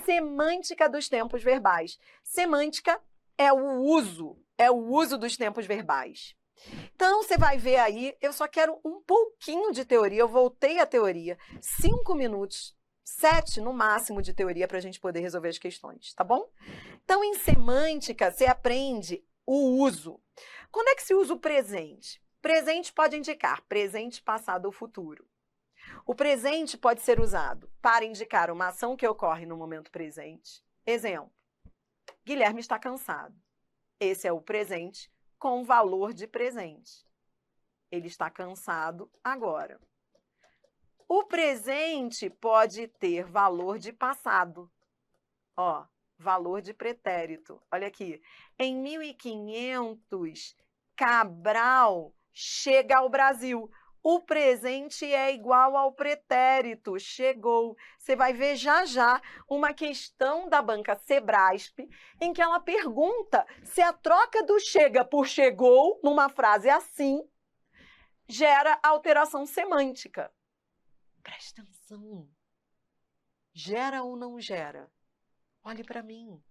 semântica dos tempos verbais. Semântica é o uso dos tempos verbais. Então, você vai ver aí, eu só quero um pouquinho de teoria, eu voltei à teoria, 5 minutos, 7 no máximo de teoria para a gente poder resolver as questões, tá bom? Então, em semântica, você aprende o uso. Quando é que se usa o presente? Presente pode indicar presente, passado ou futuro. O presente pode ser usado para indicar uma ação que ocorre no momento presente. Exemplo, Guilherme está cansado. Esse é o presente com valor de presente. Ele está cansado agora. O presente pode ter valor de passado. Ó, valor de pretérito. Olha aqui. Em 1500, Cabral chega ao Brasil. O presente é igual ao pretérito, chegou. Você vai ver já já uma questão da banca Sebrasp, em que ela pergunta se a troca do chega por chegou, numa frase assim, gera alteração semântica. Presta atenção. Gera ou não gera? Olhe para mim.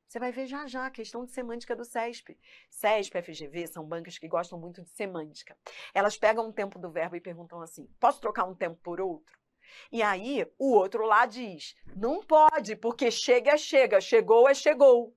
Você vai ver já já a questão de semântica do CESP. CESP e FGV são bancas que gostam muito de semântica. Elas pegam um tempo do verbo e perguntam assim, posso trocar um tempo por outro? E aí, o outro lá diz, não pode, porque chega é chega, chegou é chegou.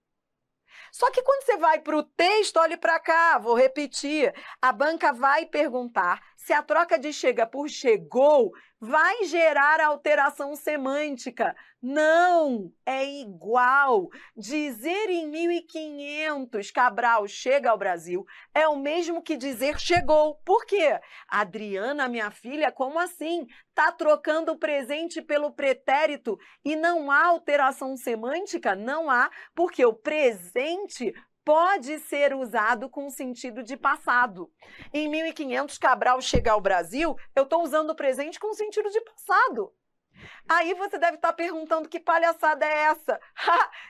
Só que quando você vai para o texto, olhe para cá, vou repetir, a banca vai perguntar se a troca de chega por chegou vai gerar alteração semântica. Não, é igual. Dizer em 1500 Cabral chega ao Brasil é o mesmo que dizer chegou. Por quê? Adriana, minha filha, como assim? Está trocando o presente pelo pretérito e não há alteração semântica? Não há, porque o presente pode ser usado com sentido de passado. Em 1500, Cabral chega ao Brasil, eu estou usando o presente com sentido de passado. Aí você deve estar perguntando que palhaçada é essa?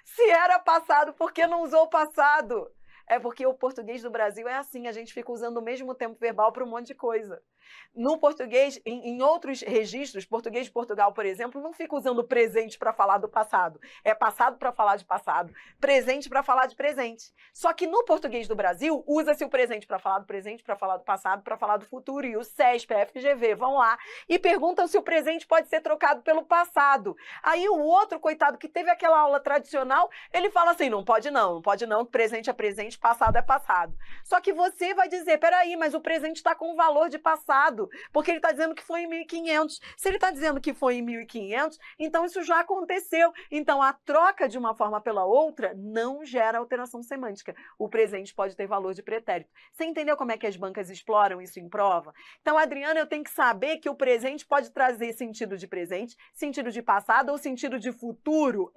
Se era passado, por que não usou o passado? É porque o português do Brasil é assim, a gente fica usando o mesmo tempo verbal para um monte de coisa. No português, em outros registros, português de Portugal, por exemplo, não fica usando presente para falar do passado. É passado para falar de passado, presente para falar de presente. Só que no português do Brasil, usa-se o presente para falar do presente, para falar do passado, para falar do futuro. E o CESP, a FGV vão lá e perguntam se o presente pode ser trocado pelo passado. Aí o outro, coitado, que teve aquela aula tradicional, ele fala assim, não pode não, que presente é presente, passado é passado. Só que você vai dizer, peraí, mas o presente está com valor de passado, porque ele está dizendo que foi em 1500. Se ele está dizendo que foi em 1500, então isso já aconteceu. Então a troca de uma forma pela outra não gera alteração semântica. O presente pode ter valor de pretérito. Você entendeu como é que as bancas exploram isso em prova? Então, Adriana, eu tenho que saber que o presente pode trazer sentido de presente, sentido de passado ou sentido de futuro?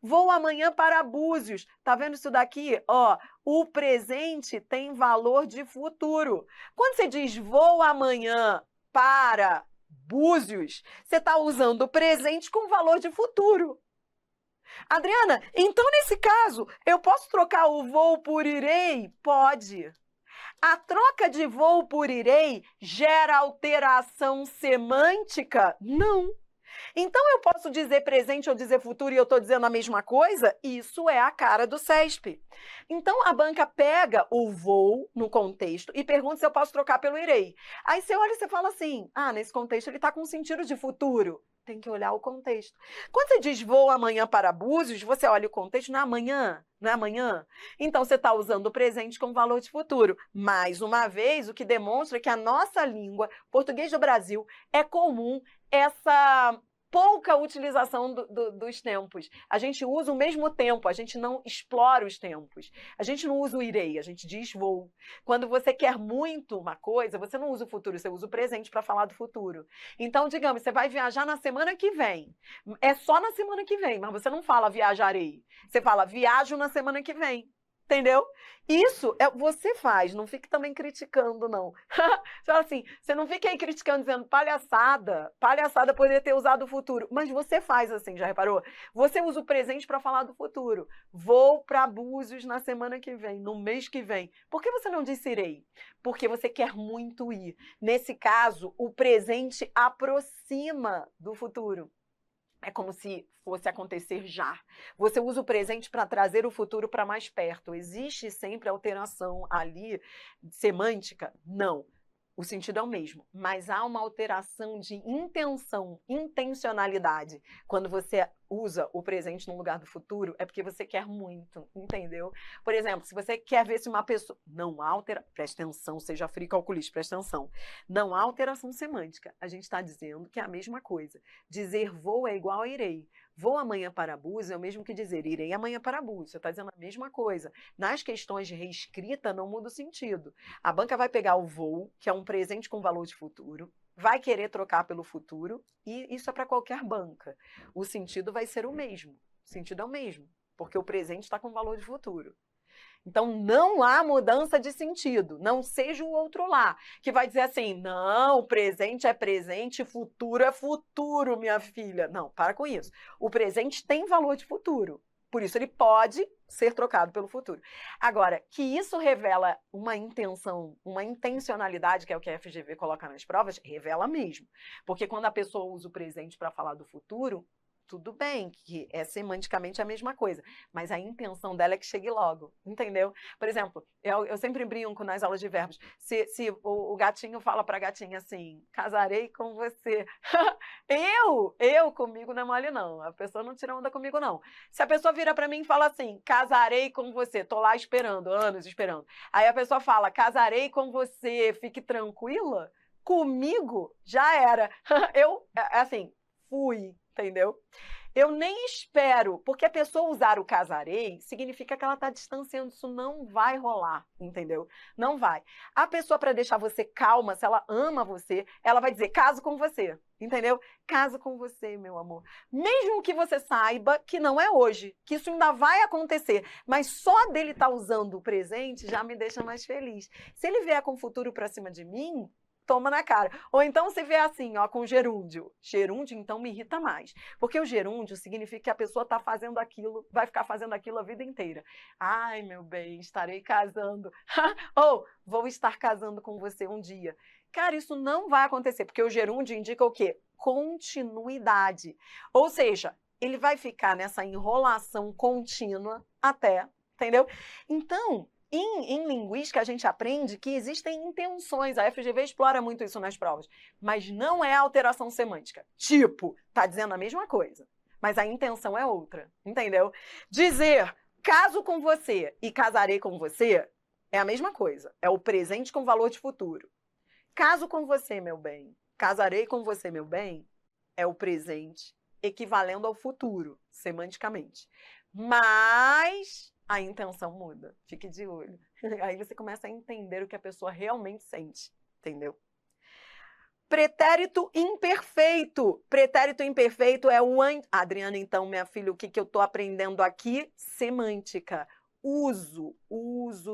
Vou amanhã para Búzios. Tá vendo isso daqui? Ó, o presente tem valor de futuro. Quando você diz vou amanhã para Búzios, você está usando o presente com valor de futuro. Adriana, então nesse caso, eu posso trocar o vou por irei? Pode. A troca de vou por irei gera alteração semântica? Não. Então, eu posso dizer presente ou dizer futuro e eu estou dizendo a mesma coisa? Isso é a cara do CESP. Então, a banca pega o vou no contexto e pergunta se eu posso trocar pelo irei. Aí você olha e você fala assim, nesse contexto ele está com sentido de futuro. Tem que olhar o contexto. Quando você diz vou amanhã para Búzios, você olha o contexto, não é amanhã? Não é amanhã? Então, você está usando o presente com valor de futuro. Mais uma vez, o que demonstra que a nossa língua, português do Brasil, é comum essa pouca utilização dos tempos. A gente usa o mesmo tempo, a gente não explora os tempos. A gente não usa o irei, a gente diz vou. Quando você quer muito uma coisa, você não usa o futuro, você usa o presente para falar do futuro. Então, digamos, você vai viajar na semana que vem. É só na semana que vem, mas você não fala viajarei. Você fala viajo na semana que vem. Entendeu? Isso você faz, não fique também criticando, não. Você fala assim, você não fica aí criticando, dizendo palhaçada poderia ter usado o futuro. Mas você faz assim, já reparou? Você usa o presente para falar do futuro. Vou para Búzios na semana que vem, no mês que vem. Por que você não disse irei? Porque você quer muito ir. Nesse caso, o presente aproxima do futuro. É como se fosse acontecer já. Você usa o presente para trazer o futuro para mais perto. Existe sempre alteração ali semântica? Não. O sentido é o mesmo, mas há uma alteração de intenção, intencionalidade. Quando você usa o presente no lugar do futuro, é porque você quer muito, entendeu? Por exemplo, se você quer ver se uma pessoa... Não há alteração... Presta atenção, seja frio calculista, presta atenção. Não há alteração semântica. A gente está dizendo que é a mesma coisa. Dizer vou é igual a irei. Vou amanhã para Búzios é o mesmo que dizer irei amanhã para Búzios. Você está dizendo a mesma coisa. Nas questões de reescrita, não muda o sentido. A banca vai pegar o voo, que é um presente com valor de futuro, vai querer trocar pelo futuro, e isso é para qualquer banca. O sentido vai ser o mesmo. O sentido é o mesmo, porque o presente está com valor de futuro. Então, não há mudança de sentido. Não seja o outro lá, que vai dizer assim, não, presente é presente, futuro é futuro, minha filha. Não, para com isso. O presente tem valor de futuro. Por isso, ele pode ser trocado pelo futuro. Agora, que isso revela uma intenção, uma intencionalidade, que é o que a FGV coloca nas provas, revela mesmo. Porque quando a pessoa usa o presente para falar do futuro, tudo bem, que é semanticamente a mesma coisa, mas a intenção dela é que chegue logo, entendeu? Por exemplo, eu sempre brinco nas aulas de verbos, se o gatinho fala para a gatinha assim, casarei com você, eu comigo não é mole não, a pessoa não tira onda comigo não. Se a pessoa vira para mim e fala assim, casarei com você, tô lá esperando, anos esperando, aí a pessoa fala, casarei com você, fique tranquila, comigo já era, eu, assim, fui, entendeu? Eu nem espero, porque a pessoa usar o casarei significa que ela está distanciando, isso não vai rolar, entendeu? Não vai. A pessoa, para deixar você calma, se ela ama você, ela vai dizer, caso com você, entendeu? Caso com você, meu amor. Mesmo que você saiba que não é hoje, que isso ainda vai acontecer, mas só dele estar usando o presente já me deixa mais feliz. Se ele vier com o futuro para cima de mim, toma na cara. Ou então você vê assim, ó, com gerúndio. Gerúndio, então, me irrita mais. Porque o gerúndio significa que a pessoa está fazendo aquilo, vai ficar fazendo aquilo a vida inteira. Ai, meu bem, estarei casando. Ou, vou estar casando com você um dia. Cara, isso não vai acontecer, porque o gerúndio indica o quê? Continuidade. Ou seja, ele vai ficar nessa enrolação contínua até, entendeu? Então, em linguística, a gente aprende que existem intenções. A FGV explora muito isso nas provas. Mas não é alteração semântica. Tipo, tá dizendo a mesma coisa, mas a intenção é outra. Entendeu? Dizer caso com você e casarei com você é a mesma coisa. É o presente com valor de futuro. Caso com você, meu bem. Casarei com você, meu bem. É o presente equivalendo ao futuro, semanticamente. Mas a intenção muda. Fique de olho. Aí você começa a entender o que a pessoa realmente sente. Entendeu? Pretérito imperfeito. Pretérito imperfeito é o... Adriana, então, minha filha, o que eu estou aprendendo aqui? Semântica. Uso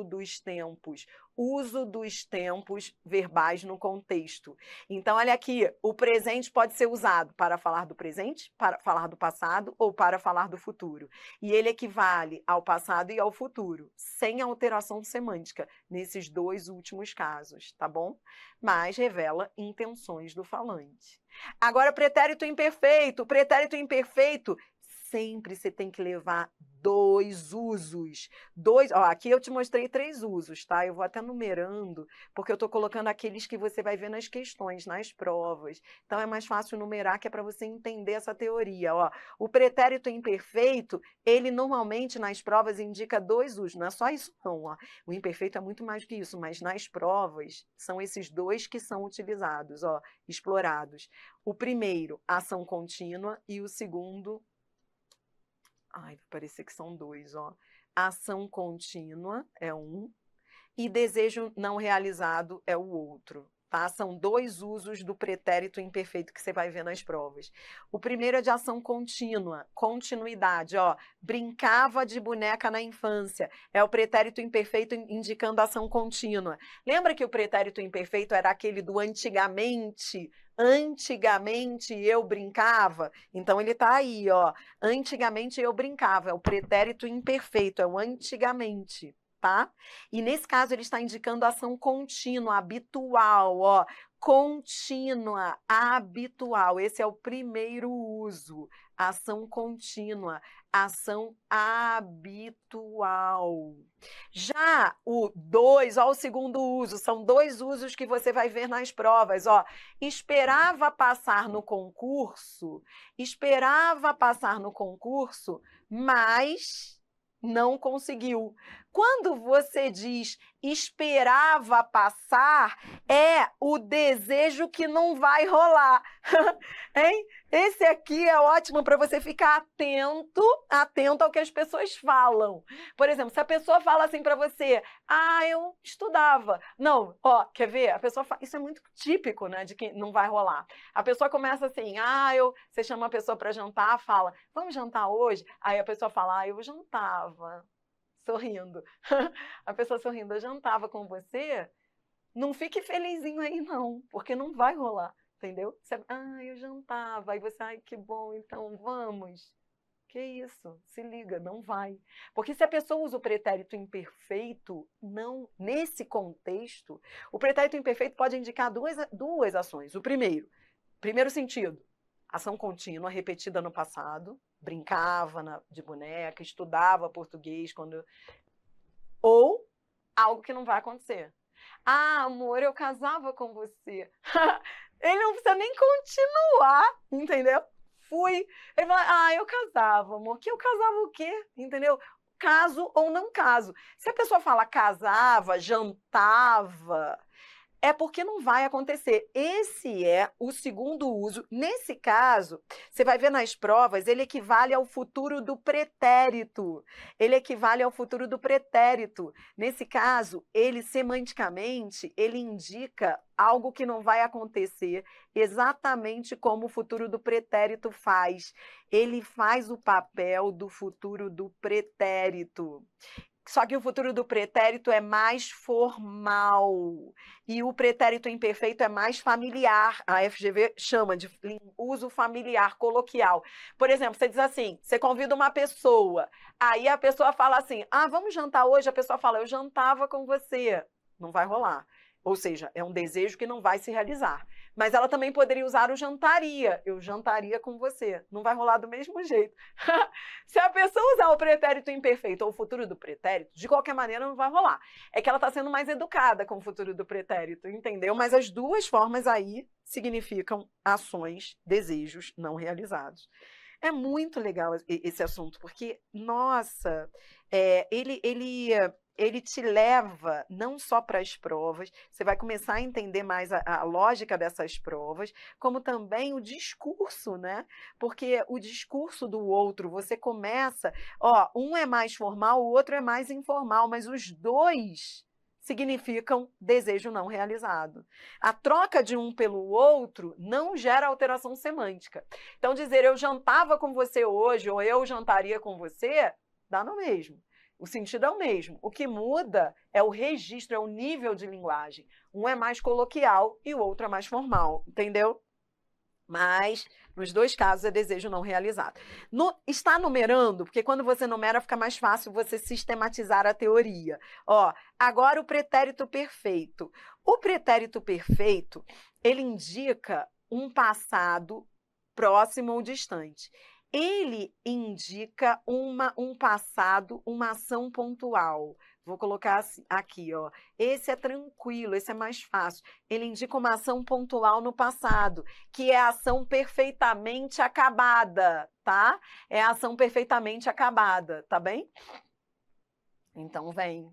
dos tempos. Uso dos tempos verbais no contexto. Então, olha aqui, o presente pode ser usado para falar do presente, para falar do passado ou para falar do futuro. E ele equivale ao passado e ao futuro, sem alteração semântica, nesses dois últimos casos, tá bom? Mas revela intenções do falante. Agora, pretérito imperfeito. Pretérito imperfeito, sempre você tem que levar dois usos. Ó, aqui eu te mostrei 3 usos, tá? Eu vou até numerando, porque eu estou colocando aqueles que você vai ver nas questões, nas provas. Então é mais fácil numerar, que é para você entender essa teoria. Ó, o pretérito imperfeito, ele normalmente nas provas indica 2 usos. Não é só isso não, ó. O imperfeito é muito mais do que isso, mas nas provas são esses 2 que são utilizados, ó, explorados. O primeiro, ação contínua, e o segundo... Ai, vai parecer que são 2, ó. Ação contínua é um e desejo não realizado é o outro, tá? São 2 usos do pretérito imperfeito que você vai ver nas provas. O primeiro é de ação contínua, continuidade, ó. Brincava de boneca na infância. É o pretérito imperfeito indicando ação contínua. Lembra que o pretérito imperfeito era aquele do antigamente? Antigamente eu brincava, então ele tá aí, ó. Antigamente eu brincava, é o pretérito imperfeito, é o antigamente, tá? E nesse caso ele está indicando ação contínua, habitual, ó. contínua, habitual. Esse é o primeiro uso. Ação contínua, ação habitual. Já o 2, ó, o segundo uso, são 2 usos que você vai ver nas provas. Ó, esperava passar no concurso, mas não conseguiu. Quando você diz esperava passar, é o desejo que não vai rolar. Hein? Esse aqui é ótimo para você ficar atento ao que as pessoas falam. Por exemplo, se a pessoa fala assim para você, eu estudava. Não, ó, quer ver? A pessoa fala, isso é muito típico, né, de que não vai rolar. A pessoa começa assim, você chama a pessoa para jantar, fala, vamos jantar hoje? Aí a pessoa fala, eu jantava, sorrindo. A pessoa sorrindo, eu jantava com você, não fique felizinho aí não, porque não vai rolar. Entendeu? Você, eu jantava. Aí você, que bom, então vamos. Que isso? Se liga, não vai. Porque se a pessoa usa o pretérito imperfeito, não, nesse contexto, o pretérito imperfeito pode indicar duas ações. O primeiro sentido, ação contínua, repetida no passado, brincava de boneca, estudava português, ou algo que não vai acontecer. Amor, eu casava com você. Ele não precisa nem continuar, entendeu? Fui. Ele fala, eu casava, amor. Que eu casava o quê? Entendeu? Caso ou não caso. Se a pessoa fala casava, jantava, é porque não vai acontecer. Esse é o segundo uso. Nesse caso, você vai ver nas provas, ele equivale ao futuro do pretérito. Nesse caso, ele semanticamente, ele indica algo que não vai acontecer, exatamente como o futuro do pretérito faz. Ele faz o papel do futuro do pretérito. Só que o futuro do pretérito é mais formal e o pretérito imperfeito é mais familiar. A FGV chama de uso familiar, coloquial. Por exemplo, você diz assim, você convida uma pessoa, aí a pessoa fala assim, vamos jantar hoje? A pessoa fala, eu jantava com você. Não vai rolar. Ou seja, é um desejo que não vai se realizar. Mas ela também poderia usar o jantaria. Eu jantaria com você. Não vai rolar do mesmo jeito. Se a pessoa usar o pretérito imperfeito ou o futuro do pretérito, de qualquer maneira não vai rolar. É que ela está sendo mais educada com o futuro do pretérito, entendeu? Mas as duas formas aí significam ações, desejos não realizados. É muito legal esse assunto, porque, nossa, ele te leva não só para as provas, você vai começar a entender mais a lógica dessas provas, como também o discurso, né? Porque o discurso do outro, você começa, um é mais formal, o outro é mais informal, mas os dois significam desejo não realizado. A troca de um pelo outro não gera alteração semântica. Então, dizer eu jantava com você hoje ou eu jantaria com você, dá no mesmo. O sentido é o mesmo. O que muda é o registro, é o nível de linguagem. Um é mais coloquial e o outro é mais formal, entendeu? Mas, nos dois casos, é desejo não realizado. Está numerando, porque quando você numera, fica mais fácil você sistematizar a teoria. Agora o pretérito perfeito. O pretérito perfeito, ele indica um passado próximo ou distante. Ele indica um passado, uma ação pontual. Vou colocar aqui, Esse é tranquilo, esse é mais fácil. Ele indica uma ação pontual no passado, que é a ação perfeitamente acabada, tá? É a ação perfeitamente acabada, tá bem? Então, vem,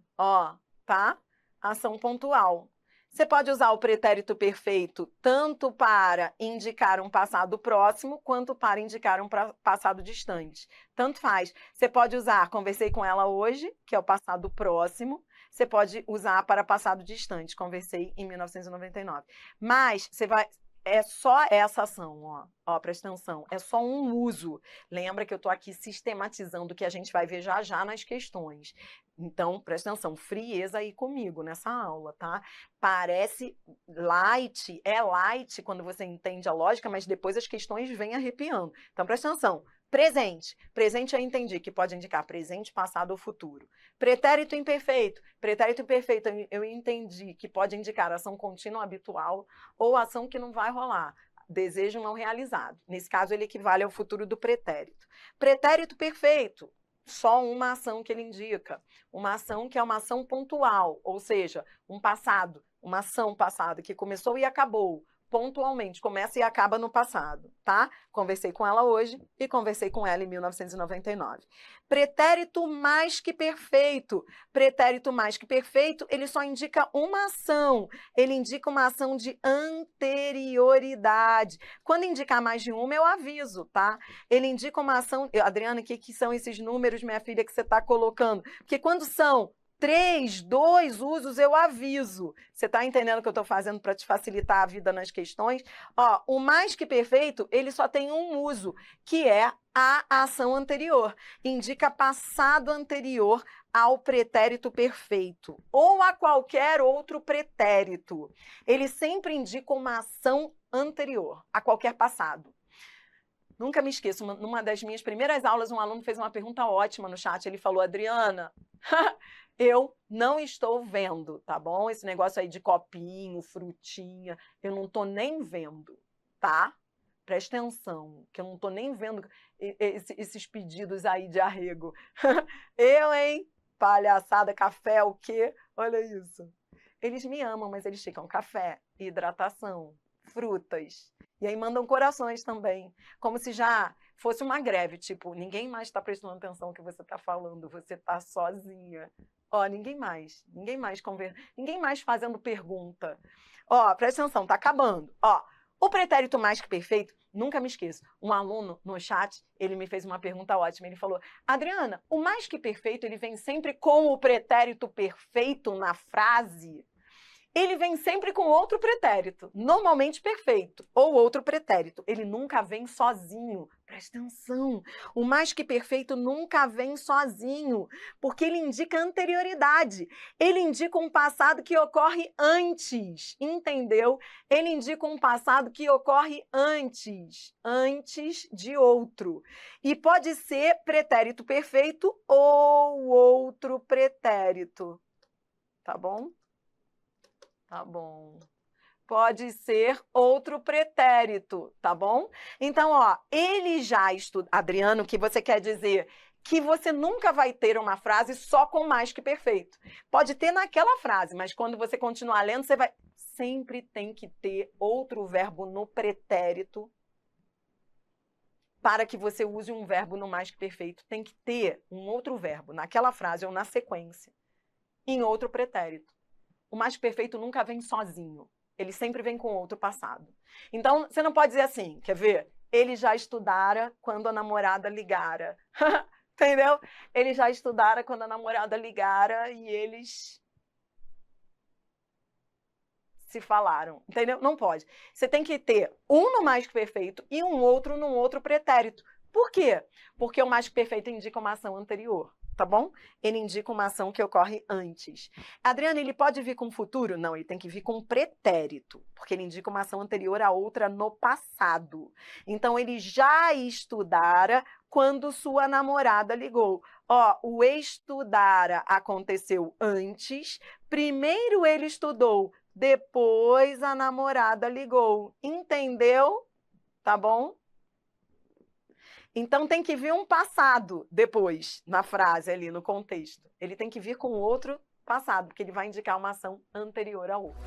tá? Ação pontual. Você pode usar o pretérito perfeito tanto para indicar um passado próximo, quanto para indicar um passado distante. Tanto faz. Você pode usar, conversei com ela hoje, que é o passado próximo. Você pode usar para passado distante, conversei em 1999. Mas você vai... É só essa ação, presta atenção, é só um uso. Lembra que eu estou aqui sistematizando o que a gente vai ver já já nas questões. Então, presta atenção, frieza aí comigo nessa aula, tá? Parece light, é light quando você entende a lógica, mas depois as questões vêm arrepiando. Então, presta atenção, Presente. Presente eu entendi que pode indicar presente, passado ou futuro. Pretérito imperfeito. Pretérito imperfeito eu entendi que pode indicar ação contínua habitual ou ação que não vai rolar. Desejo não realizado. Nesse caso, ele equivale ao futuro do pretérito. Pretérito perfeito. Só uma ação que ele indica. Uma ação que é uma ação pontual, ou seja, um passado, uma ação passada que começou e acabou. Pontualmente, começa e acaba no passado, tá? Conversei com ela hoje e conversei com ela em 1999. Pretérito mais que perfeito. Pretérito mais que perfeito, ele só indica uma ação. Ele indica uma ação de anterioridade. Quando indicar mais de uma, eu aviso, tá? Ele indica uma ação... Adriana, o que são esses números, minha filha, que você está colocando? Porque quando são 3, 2 usos, eu aviso. Você está entendendo o que eu estou fazendo para te facilitar a vida nas questões? Ó, o mais que perfeito, ele só tem um uso, que é a ação anterior. Indica passado anterior ao pretérito perfeito, ou a qualquer outro pretérito. Ele sempre indica uma ação anterior a qualquer passado. Nunca me esqueço, numa das minhas primeiras aulas, um aluno fez uma pergunta ótima no chat. Ele falou, Adriana, eu não estou vendo, tá bom? Esse negócio aí de copinho, frutinha, eu não estou nem vendo, tá? Presta atenção, que eu não estou nem vendo esses pedidos aí de arrego. Eu, hein? Palhaçada, café, o quê? Olha isso. Eles me amam, mas eles ficam café, hidratação, frutas. E aí mandam corações também, como se já fosse uma greve, tipo, ninguém mais está prestando atenção no que você está falando, você está sozinha. Ó, ninguém mais ninguém mais fazendo pergunta. Ó, presta atenção, tá acabando. Ó, o pretérito mais que perfeito, nunca me esqueço, um aluno no chat, ele me fez uma pergunta ótima, ele falou, Adriana, o mais que perfeito, ele vem sempre com o pretérito perfeito na frase? Ele vem sempre com outro pretérito, normalmente perfeito, ou outro pretérito. Ele nunca vem sozinho. Presta atenção, o mais que perfeito nunca vem sozinho, porque ele indica anterioridade. Ele indica um passado que ocorre antes, entendeu? Ele indica um passado que ocorre antes de outro. E pode ser pretérito perfeito ou outro pretérito, tá bom? Tá bom. Pode ser outro pretérito, tá bom? Então, ó, ele já estuda... Adriano, o que você quer dizer? Que você nunca vai ter uma frase só com mais que perfeito. Pode ter naquela frase, mas quando você continuar lendo, você vai... Sempre tem que ter outro verbo no pretérito para que você use um verbo no mais que perfeito. Tem que ter um outro verbo naquela frase ou na sequência, em outro pretérito. O mais perfeito nunca vem sozinho. Ele sempre vem com outro passado. Então, você não pode dizer assim, quer ver? Ele já estudara quando a namorada ligara. Entendeu? Ele já estudara quando a namorada ligara e eles se falaram. Entendeu? Não pode. Você tem que ter um no mais que perfeito e um outro num outro pretérito. Por quê? Porque o mais que perfeito indica uma ação anterior. Tá bom? Ele indica uma ação que ocorre antes. Adriana, ele pode vir com futuro? Não, ele tem que vir com pretérito, porque ele indica uma ação anterior a outra no passado. Então, ele já estudara quando sua namorada ligou. Ó, o estudara aconteceu antes, primeiro ele estudou, depois a namorada ligou. Entendeu? Tá bom? Então, tem que vir um passado depois, na frase ali, no contexto. Ele tem que vir com outro passado, porque ele vai indicar uma ação anterior a outra.